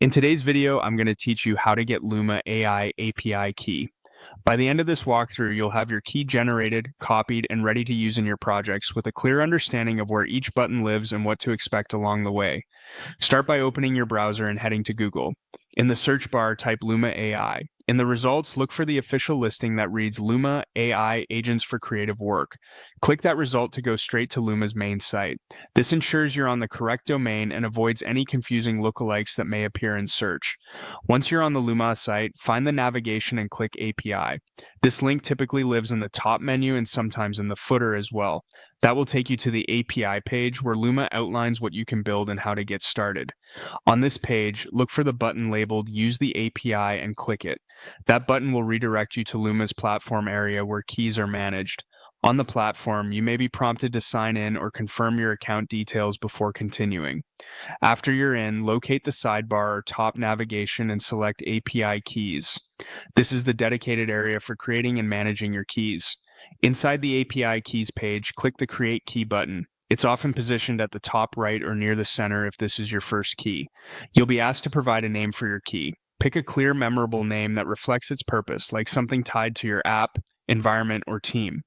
In today's video, I'm going to teach you how to get Luma AI API key. By the end of this walkthrough, you'll have your key generated, copied, and ready to use in your projects with a clear understanding of where each button lives and what to expect along the way. Start by opening your browser and heading to Google. In the search bar, type Luma AI. In the results, look for the official listing that reads Luma AI Agents for Creative Work. Click that result to go straight to Luma's main site. This ensures you're on the correct domain and avoids any confusing lookalikes that may appear in search. Once you're on the Luma site, find the navigation and click API. This link typically lives in the top menu and sometimes in the footer as well. That will take you to the API page where Luma outlines what you can build and how to get started. On this page, look for the button labeled Use the API and click it. That button will redirect you to Luma's platform area where keys are managed. On the platform, you may be prompted to sign in or confirm your account details before continuing. After you're in, locate the sidebar or top navigation and select API keys. This is the dedicated area for creating and managing your keys. Inside the API keys page, click the Create Key button. It's often positioned at the top right or near the center if this is your first key. You'll be asked to provide a name for your key. Pick a clear, memorable name that reflects its purpose, like something tied to your app, environment, or team.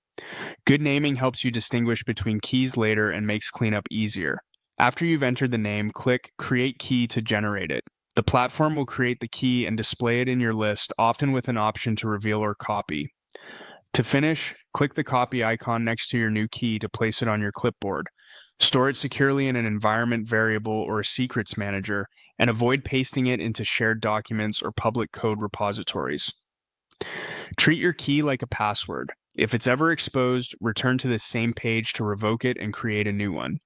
Good naming helps you distinguish between keys later and makes cleanup easier. After you've entered the name, click Create Key to generate it. The platform will create the key and display it in your list, often with an option to reveal or copy. To finish, click the copy icon next to your new key to place it on your clipboard. Store it securely in an environment variable or a secrets manager, and avoid pasting it into shared documents or public code repositories. Treat your key like a password. If it's ever exposed, return to this same page to revoke it and create a new one.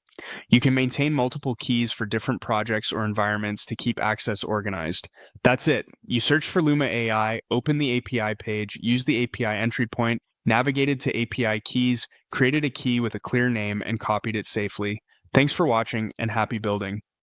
You can maintain multiple keys for different projects or environments to keep access organized. That's it. You search for Luma AI, open the API page, use the API entry point, navigated to API keys, created a key with a clear name, and copied it safely. Thanks for watching and happy building.